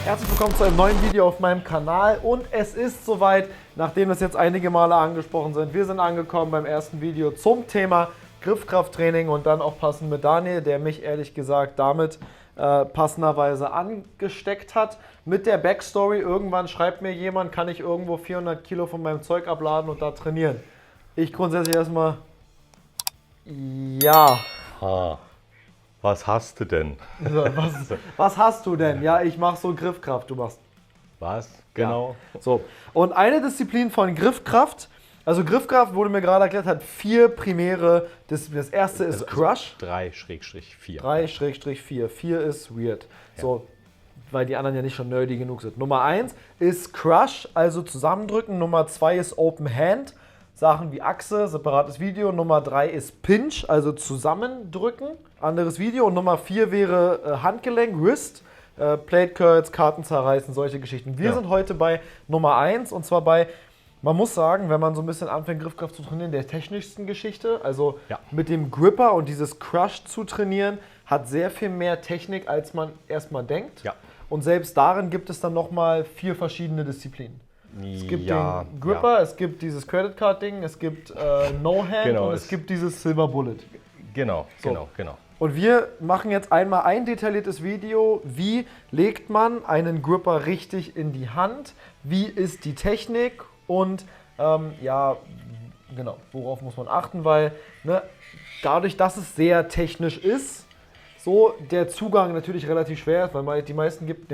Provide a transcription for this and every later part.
Herzlich willkommen zu einem neuen Video auf meinem Kanal und es ist soweit, nachdem es jetzt einige Male angesprochen sind. Wir sind angekommen beim ersten Video zum Thema Griffkrafttraining und dann auch passend mit Daniel, der mich ehrlich gesagt damit passenderweise angesteckt hat. Mit der Backstory, irgendwann schreibt mir jemand, kann ich irgendwo 400 Kilo von meinem Zeug abladen und da trainieren? Ich grundsätzlich erstmal, ja. Was hast du denn? Was hast du denn? Ja, ich mache so Griffkraft, du machst. Was? Genau. Ja. So. Und eine Disziplin von Griffkraft, also Griffkraft wurde mir gerade erklärt, hat 4 primäre Disziplinen. Das erste ist Crush. 3/4. 3/4. 4 ist weird. Ja. So, weil die anderen ja nicht schon nerdy genug sind. Nummer 1 ist Crush, also zusammendrücken. Nummer 2 ist Open Hand. Sachen wie Achse, separates Video. Nummer 3 ist Pinch, also zusammendrücken, anderes Video. Und Nummer 4 wäre Handgelenk, Wrist, Plate Curls, Karten zerreißen, solche Geschichten. Wir sind heute bei Nummer 1 und zwar bei, man muss sagen, wenn man so ein bisschen anfängt, Griffkraft zu trainieren, der technischsten Geschichte. Also mit dem Gripper und dieses Crush zu trainieren, hat sehr viel mehr Technik, als man erstmal denkt. Ja. Und selbst darin gibt es dann nochmal 4 verschiedene Disziplinen. Es gibt den Gripper, es gibt dieses Credit Card Ding, es gibt No Hand und es gibt dieses Silver Bullet. Genau. Und wir machen jetzt einmal ein detailliertes Video, wie legt man einen Gripper richtig in die Hand, wie ist die Technik und worauf muss man achten, weil dadurch, dass es sehr technisch ist, so der Zugang natürlich relativ schwer ist, weil den meisten gibt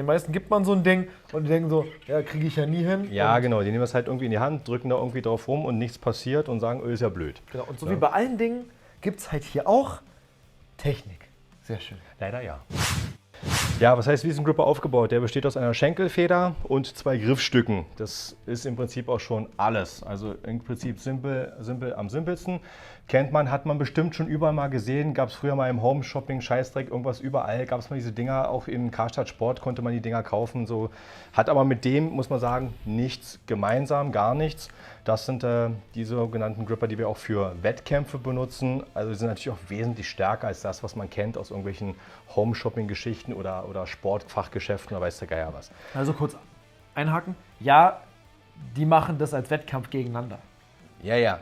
man so ein Ding und die denken so, ja, kriege ich ja nie hin. Ja, genau, die nehmen das halt irgendwie in die Hand, drücken da irgendwie drauf rum und nichts passiert und sagen, ist ja blöd. Genau, und so wie bei allen Dingen gibt es halt hier auch Technik. Sehr schön. Leider ja. Ja, was heißt, wie ist ein Gripper aufgebaut? Der besteht aus einer Schenkelfeder und 2 Griffstücken. Das ist im Prinzip auch schon alles. Also im Prinzip simpel am simpelsten. Kennt man, hat man bestimmt schon überall mal gesehen. Gab es früher mal im Home-Shopping, Scheißdreck, irgendwas überall. Gab es mal diese Dinger, auch im Karstadt Sport konnte man die Dinger kaufen. So. Hat aber mit dem, muss man sagen, nichts gemeinsam, gar nichts. Das sind die sogenannten Gripper, die wir auch für Wettkämpfe benutzen. Also die sind natürlich auch wesentlich stärker als das, was man kennt aus irgendwelchen Home-Shopping-Geschichten oder Sportfachgeschäften oder weiß der Geier was. Also kurz einhaken. Ja, die machen das als Wettkampf gegeneinander. Ja.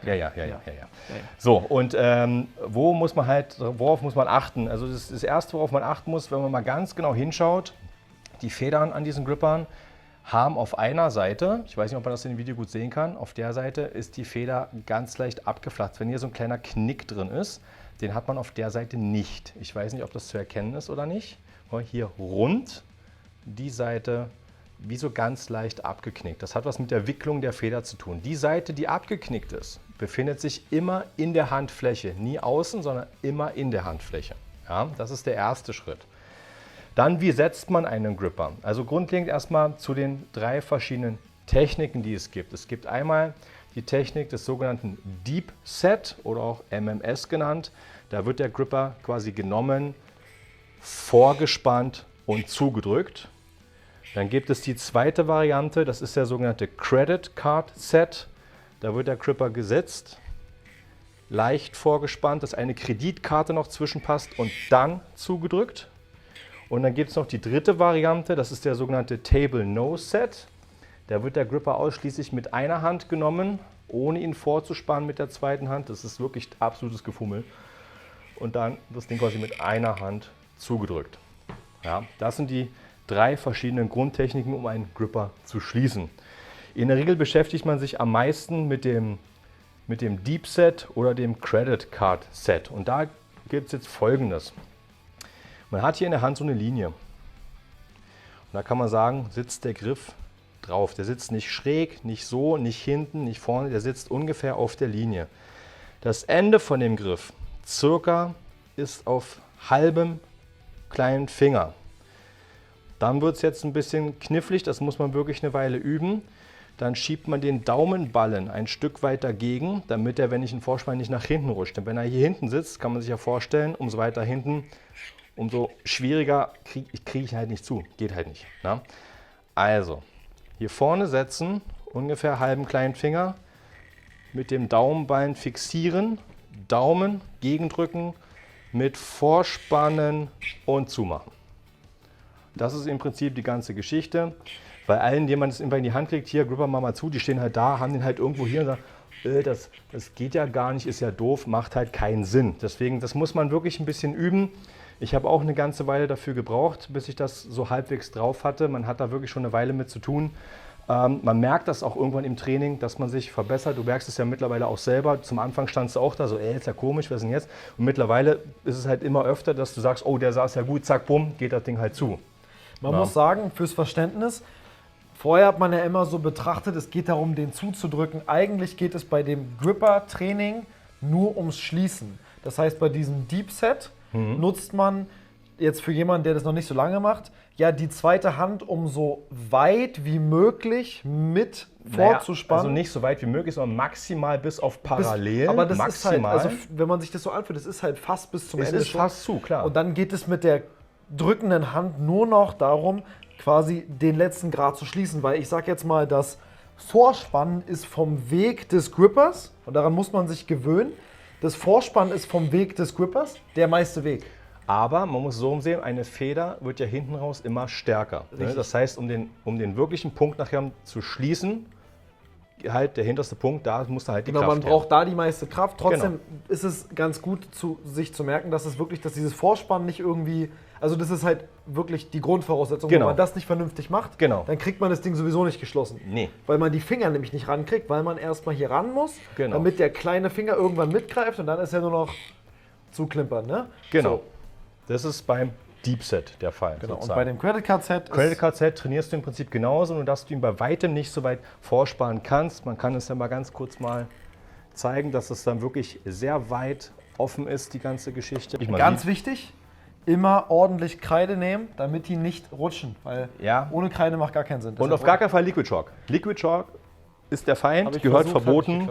So, und worauf muss man achten? Also das Erste, worauf man achten muss, wenn man mal ganz genau hinschaut, die Federn an diesen Grippern haben auf einer Seite, ich weiß nicht, ob man das in dem Video gut sehen kann, auf der Seite ist die Feder ganz leicht abgeflacht. Wenn hier so ein kleiner Knick drin ist, den hat man auf der Seite nicht. Ich weiß nicht, ob das zu erkennen ist oder nicht. Hier rund, die Seite wie so ganz leicht abgeknickt. Das hat was mit der Wicklung der Feder zu tun. Die Seite, die abgeknickt ist, befindet sich immer in der Handfläche. Nie außen, sondern immer in der Handfläche. Ja, das ist der erste Schritt. Dann, wie setzt man einen Gripper? Also grundlegend erstmal zu den 3 verschiedenen Techniken, die es gibt. Es gibt einmal die Technik des sogenannten Deep Set oder auch MMS genannt. Da wird der Gripper quasi genommen, vorgespannt und zugedrückt. Dann gibt es die zweite Variante, das ist der sogenannte Credit Card Set. Da wird der Gripper gesetzt, leicht vorgespannt, dass eine Kreditkarte noch zwischenpasst und dann zugedrückt. Und dann gibt es noch die dritte Variante, das ist der sogenannte Table No Set. Da wird der Gripper ausschließlich mit einer Hand genommen, ohne ihn vorzuspannen mit der zweiten Hand. Das ist wirklich absolutes Gefummel. Und dann das Ding quasi mit einer Hand zugedrückt. Ja, das sind die 3 verschiedenen Grundtechniken, um einen Gripper zu schließen. In der Regel beschäftigt man sich am meisten mit dem Deep Set oder dem Credit Card Set. Und da gibt es jetzt Folgendes. Man hat hier in der Hand so eine Linie. Und da kann man sagen, sitzt der Griff drauf. Der sitzt nicht schräg, nicht so, nicht hinten, nicht vorne. Der sitzt ungefähr auf der Linie. Das Ende von dem Griff circa ist auf halbem kleinen Finger. Dann wird es jetzt ein bisschen knifflig, das muss man wirklich eine Weile üben. Dann schiebt man den Daumenballen ein Stück weit dagegen, damit er, wenn ich ihn vorspanne, nicht nach hinten rutscht. Denn wenn er hier hinten sitzt, kann man sich ja vorstellen, umso weiter hinten, umso schwieriger kriege ich halt nicht zu. Geht halt nicht. Na? Also, hier vorne setzen, ungefähr halben kleinen Finger, mit dem Daumenballen fixieren, Daumen gegendrücken, mit Vorspannen und zumachen. Das ist im Prinzip die ganze Geschichte. Bei allen, denen man es einfach in die Hand kriegt, hier, Gripper mal zu, die stehen halt da, haben den halt irgendwo hier und sagen, das geht ja gar nicht, ist ja doof, macht halt keinen Sinn. Deswegen, das muss man wirklich ein bisschen üben. Ich habe auch eine ganze Weile dafür gebraucht, bis ich das so halbwegs drauf hatte. Man hat da wirklich schon eine Weile mit zu tun. Man merkt das auch irgendwann im Training, dass man sich verbessert. Du merkst es ja mittlerweile auch selber. Zum Anfang standst du auch da so, ist ja komisch, was ist denn jetzt? Und mittlerweile ist es halt immer öfter, dass du sagst, oh, der saß ja gut, zack, bumm, geht das Ding halt zu. Man muss sagen, fürs Verständnis, vorher hat man ja immer so betrachtet, es geht darum, den zuzudrücken. Eigentlich geht es bei dem Gripper-Training nur ums Schließen. Das heißt, bei diesem Deep Set nutzt man jetzt für jemanden, der das noch nicht so lange macht, ja die zweite Hand, um so weit wie möglich mit vorzuspannen. Also nicht so weit wie möglich, sondern maximal bis auf parallel. Aber das maximal. ist halt, also wenn man sich das so anfühlt, das ist halt fast bis zum Ende. Es ist fast zu, klar. Und dann geht es mit der drückenden Hand nur noch darum, quasi den letzten Grad zu schließen, weil ich sag jetzt mal, das Vorspannen ist vom Weg des Grippers und daran muss man sich gewöhnen. Das Vorspannen ist vom Weg des Grippers der meiste Weg. Aber man muss so sehen, eine Feder wird ja hinten raus immer stärker. Ne? Das heißt, um den wirklichen Punkt nachher zu schließen, halt der hinterste Punkt, da muss halt die Kraft man braucht da die meiste Kraft. Trotzdem ist es ganz gut, sich zu merken, dass dieses Vorspannen nicht irgendwie, also das ist halt wirklich die Grundvoraussetzung. Wenn man das nicht vernünftig macht, dann kriegt man das Ding sowieso nicht geschlossen. Nee. Weil man die Finger nämlich nicht rankriegt, weil man erstmal hier ran muss, damit der kleine Finger irgendwann mitgreift und dann ist er nur noch zuklimpern. Ne? Genau. So. Das ist beim Deep Set der Fall. Genau. Und bei dem Credit Card Set trainierst du im Prinzip genauso, nur dass du ihn bei weitem nicht so weit vorsparen kannst. Man kann es ja mal ganz kurz mal zeigen, dass es dann wirklich sehr weit offen ist, die ganze Geschichte. Ganz wichtig, immer ordentlich Kreide nehmen, damit die nicht rutschen, weil ohne Kreide macht gar keinen Sinn. Und auf gar keinen Fall Liquid Chalk. Liquid Chalk ist der Feind, gehört verboten.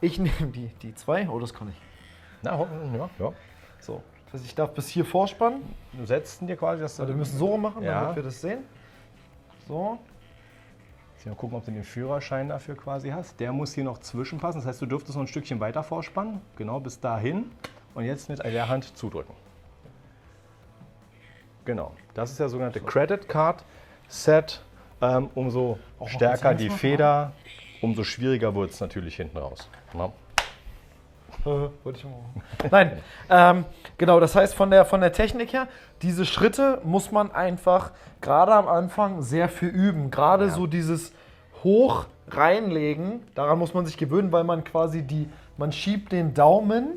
Ich nehme die 2, das kann ich. Ja. So. Das heißt, ich darf bis hier vorspannen. Du setzt ihn dir quasi das. Wir müssen so machen, damit wir das sehen. So. Jetzt mal gucken, ob du den Führerschein dafür quasi hast. Der muss hier noch zwischenpassen. Das heißt, du dürftest noch ein Stückchen weiter vorspannen. Genau bis dahin. Und jetzt mit der Hand zudrücken. Genau. Das ist der sogenannte Credit Card Set. Umso stärker die Feder, umso schwieriger wird es natürlich hinten raus. Ja. Nein, genau, das heißt von der Technik her, diese Schritte muss man einfach gerade am Anfang sehr viel üben. Gerade so dieses Hoch reinlegen, daran muss man sich gewöhnen, weil man quasi man schiebt den Daumen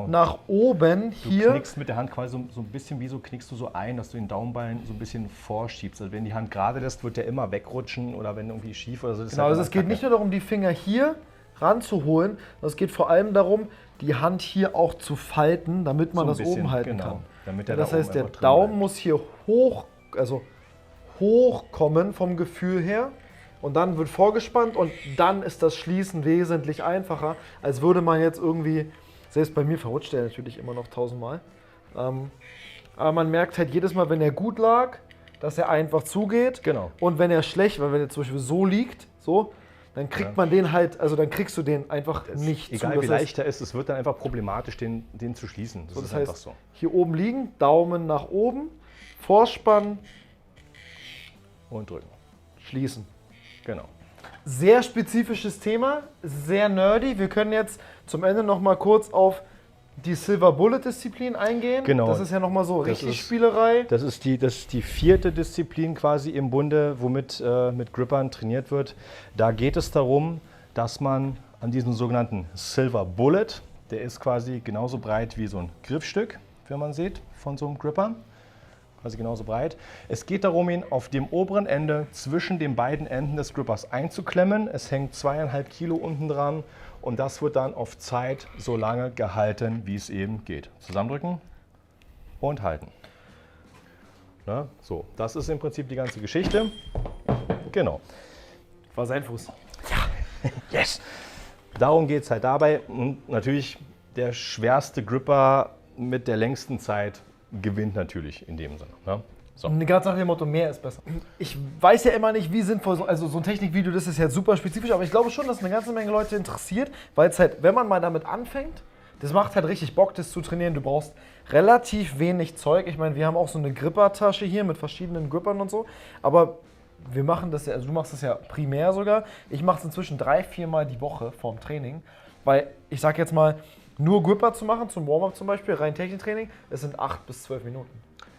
nach oben hier. Du knickst mit der Hand quasi so ein bisschen, wie so knickst du so ein, dass du den Daumenballen so ein bisschen vorschiebst. Also wenn die Hand gerade lässt, wird der immer wegrutschen oder wenn irgendwie schief oder so. Genau, also es geht nicht nur darum, die Finger hier ranzuholen. Es geht vor allem darum, die Hand hier auch zu falten, damit man das oben halten kann. Das heißt, der Daumen muss hier hochkommen vom Gefühl her und dann wird vorgespannt und dann ist das Schließen wesentlich einfacher, als würde man jetzt irgendwie, selbst bei mir verrutscht der natürlich immer noch 1000-mal, aber man merkt halt jedes Mal, wenn er gut lag, dass er einfach zugeht und wenn er schlecht, weil wenn er zum Beispiel so liegt, so, dann kriegt man den halt, also dann kriegst du den einfach nicht egal zu. Egal wie leicht er ist, es wird dann einfach problematisch, den zu schließen. Das ist einfach so. Hier oben liegen, Daumen nach oben, vorspannen und drücken. Schließen. Genau. Sehr spezifisches Thema, sehr nerdy. Wir können jetzt zum Ende noch mal kurz auf die Silver Bullet Disziplin eingehen. Genau. Das ist ja nochmal so richtig Spielerei. Das ist die vierte Disziplin quasi im Bunde, womit mit Grippern trainiert wird. Da geht es darum, dass man an diesem sogenannten Silver Bullet, der ist quasi genauso breit wie so ein Griffstück, wenn man sieht, von so einem Gripper. Quasi genauso breit. Es geht darum, ihn auf dem oberen Ende zwischen den beiden Enden des Grippers einzuklemmen. Es hängt 2,5 Kilo unten dran. Und das wird dann auf Zeit so lange gehalten, wie es eben geht. Zusammendrücken und halten. Na, so, das ist im Prinzip die ganze Geschichte. Genau. War sein Fuß. Ja, yes. Darum geht es halt dabei. Und natürlich der schwerste Gripper mit der längsten Zeit gewinnt natürlich in dem Sinne. Ne? So. Ganz nach dem Motto, mehr ist besser. Ich weiß ja immer nicht, wie sinnvoll, also so ein Technikvideo, das ist jetzt super spezifisch, aber ich glaube schon, dass eine ganze Menge Leute interessiert, weil es halt, wenn man mal damit anfängt, das macht halt richtig Bock, das zu trainieren. Du brauchst relativ wenig Zeug. Ich meine, wir haben auch so eine Gripper-Tasche hier mit verschiedenen Grippern und so. Aber wir machen das ja, also du machst das ja primär sogar. Ich mache es inzwischen 3-4 Mal die Woche vorm Training. Weil ich sag jetzt mal, nur Gripper zu machen, zum Warm-up zum Beispiel, rein Techniktraining, es sind 8 bis 12 Minuten.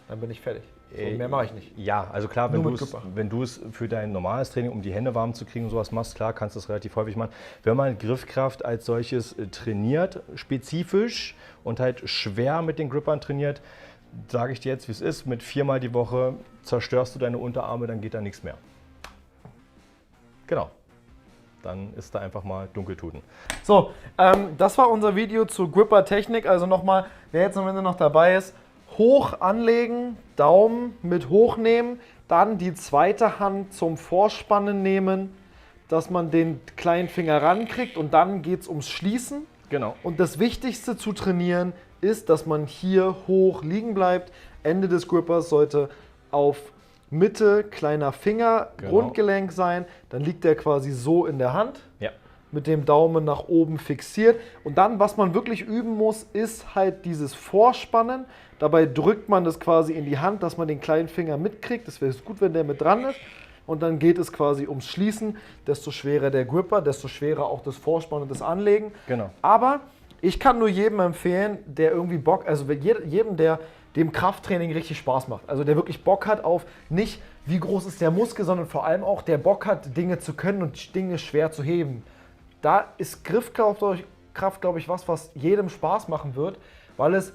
Dann bin ich fertig. So, mehr mache ich nicht. Ja, also klar, wenn Nur du es für dein normales Training, um die Hände warm zu kriegen und sowas machst, klar, kannst du das relativ häufig machen. Wenn man Griffkraft als solches trainiert, spezifisch und halt schwer mit den Grippern trainiert, sage ich dir jetzt, wie es ist, mit 4-mal die Woche zerstörst du deine Unterarme, dann geht da nichts mehr. Genau. Dann ist da einfach mal Dunkeltuten. So, das war unser Video zur Gripper-Technik. Also nochmal, wer jetzt am Ende noch dabei ist, hoch anlegen, Daumen mit hochnehmen, dann die zweite Hand zum Vorspannen nehmen, dass man den kleinen Finger rankriegt und dann geht es ums Schließen. Genau. Und das Wichtigste zu trainieren ist, dass man hier hoch liegen bleibt. Ende des Grippers sollte auf Mitte kleiner Finger, Grundgelenk sein. Dann liegt der quasi so in der Hand. Ja. Mit dem Daumen nach oben fixiert. Und dann, was man wirklich üben muss, ist halt dieses Vorspannen. Dabei drückt man das quasi in die Hand, dass man den kleinen Finger mitkriegt. Das wäre gut, wenn der mit dran ist. Und dann geht es quasi ums Schließen. Desto schwerer der Gripper, desto schwerer auch das Vorspannen und das Anlegen. Genau. Aber ich kann nur jedem empfehlen, der irgendwie Bock, also jedem, der dem Krafttraining richtig Spaß macht. Also der wirklich Bock hat auf nicht, wie groß ist der Muskel, sondern vor allem auch, der Bock hat, Dinge zu können und Dinge schwer zu heben. Da ist Griffkraft, glaube ich, was jedem Spaß machen wird, weil es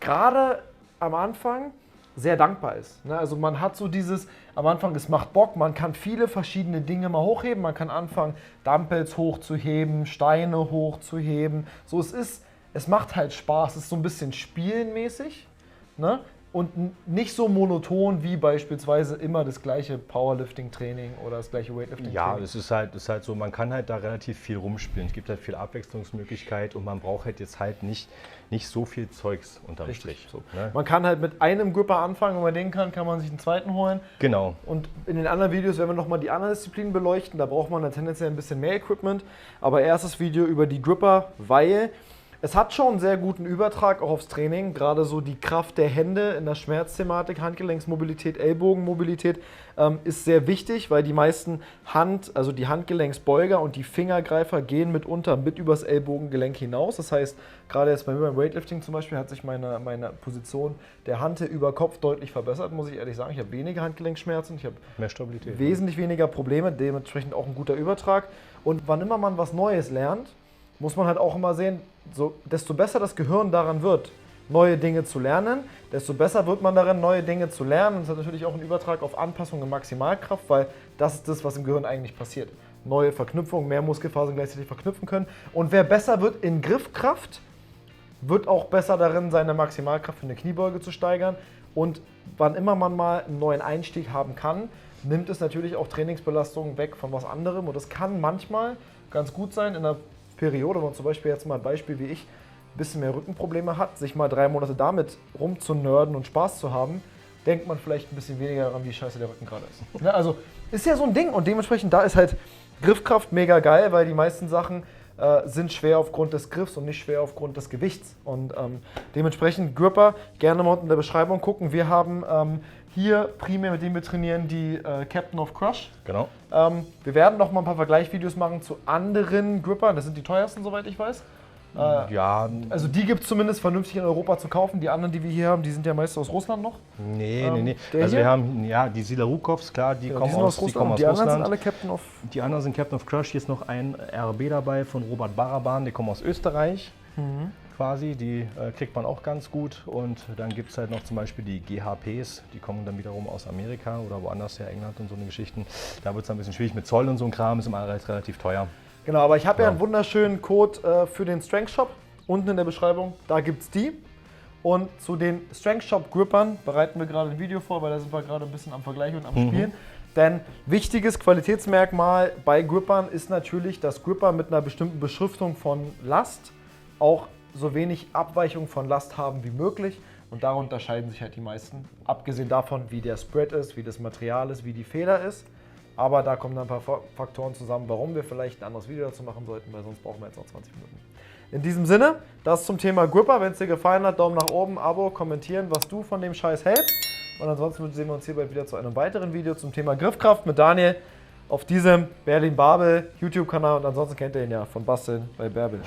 gerade am Anfang sehr dankbar ist. Also man hat so dieses, am Anfang, es macht Bock, man kann viele verschiedene Dinge mal hochheben, man kann anfangen, Dumbbells hochzuheben, Steine hochzuheben. So, es macht halt Spaß, es ist so ein bisschen spielenmäßig, ne? Und nicht so monoton wie beispielsweise immer das gleiche Powerlifting-Training oder das gleiche Weightlifting-Training. Ja, es ist halt so, man kann halt da relativ viel rumspielen. Es gibt halt viel Abwechslungsmöglichkeit und man braucht halt jetzt halt nicht so viel Zeugs unterm Strich. So. Ne? Man kann halt mit einem Gripper anfangen, wenn man den kann man sich einen zweiten holen. Genau. Und in den anderen Videos werden wir nochmal die anderen Disziplinen beleuchten. Da braucht man dann tendenziell ein bisschen mehr Equipment. Aber erstes Video über die Gripper, weil es hat schon einen sehr guten Übertrag auch aufs Training, gerade so die Kraft der Hände in der Schmerzthematik, Handgelenksmobilität, Ellbogenmobilität ist sehr wichtig, weil die meisten also die Handgelenksbeuger und die Fingergreifer gehen mitunter mit übers Ellbogengelenk hinaus. Das heißt, gerade jetzt bei mir beim Weightlifting zum Beispiel hat sich meine Position der Hand über Kopf deutlich verbessert, muss ich ehrlich sagen. Ich habe weniger Handgelenkschmerzen, ich habe mehr Stabilität, wesentlich weniger Probleme, dementsprechend auch ein guter Übertrag. Und wann immer man was Neues lernt, muss man halt auch immer sehen, desto besser das Gehirn daran wird, neue Dinge zu lernen, desto besser wird man darin, neue Dinge zu lernen. Und das hat natürlich auch einen Übertrag auf Anpassung und Maximalkraft, weil das ist das, was im Gehirn eigentlich passiert. Neue Verknüpfungen, mehr Muskelfasern gleichzeitig verknüpfen können. Und wer besser wird in Griffkraft, wird auch besser darin, seine Maximalkraft für eine Kniebeuge zu steigern. Und wann immer man mal einen neuen Einstieg haben kann, nimmt es natürlich auch Trainingsbelastungen weg von was anderem. Und das kann manchmal ganz gut sein in einer Periode, wenn man zum Beispiel jetzt mal ein Beispiel wie ich ein bisschen mehr Rückenprobleme hat, sich mal 3 Monate damit rumzunörden und Spaß zu haben, denkt man vielleicht ein bisschen weniger daran, wie scheiße der Rücken gerade ist. Ja, also ist ja so ein Ding und dementsprechend da ist halt Griffkraft mega geil, weil die meisten Sachen sind schwer aufgrund des Griffs und nicht schwer aufgrund des Gewichts. Und dementsprechend Gripper, gerne mal unten in der Beschreibung gucken. Wir haben hier primär, mit dem wir trainieren, die Captain of Crush. Genau. Wir werden noch mal ein paar Vergleichsvideos machen zu anderen Grippern. Das sind die teuersten, soweit ich weiß. Ja. Also die gibt es zumindest vernünftig in Europa zu kaufen. Die anderen, die wir hier haben, die sind ja meist aus Russland noch. Nee. Also hier? wir haben ja die Silarukovs, klar, die kommen aus Russland. Die anderen sind alle Captain of... Die anderen sind Captain of Crush. Hier ist noch ein RB dabei von Robert Baraban, die kommen aus Österreich. Quasi, die kriegt man auch ganz gut. Und dann gibt es halt noch zum Beispiel die GHPs, die kommen dann wiederum aus Amerika oder woanders her, England und so eine Geschichten. Da wird es ein bisschen schwierig mit Zoll und so ein Kram, ist im Allrad relativ teuer. Genau, aber ich habe ja einen wunderschönen Code für den Strength Shop unten in der Beschreibung. Da gibt es die. Und zu den Strength Shop Grippern bereiten wir gerade ein Video vor, weil da sind wir gerade ein bisschen am Vergleichen und am Spielen. Denn wichtiges Qualitätsmerkmal bei Grippern ist natürlich, dass Gripper mit einer bestimmten Beschriftung von Last auch so wenig Abweichung von Last haben wie möglich. Und darum unterscheiden sich halt die meisten. Abgesehen davon, wie der Spread ist, wie das Material ist, wie die Feder ist. Aber da kommen dann ein paar Faktoren zusammen, warum wir vielleicht ein anderes Video dazu machen sollten, weil sonst brauchen wir jetzt noch 20 Minuten. In diesem Sinne, das zum Thema Gripper. Wenn es dir gefallen hat, Daumen nach oben, Abo, kommentieren, was du von dem Scheiß hältst. Und ansonsten sehen wir uns hier bald wieder zu einem weiteren Video zum Thema Griffkraft mit Daniel auf diesem Berlin Barbell YouTube-Kanal. Und ansonsten kennt ihr ihn ja von Basteln bei Bärbel.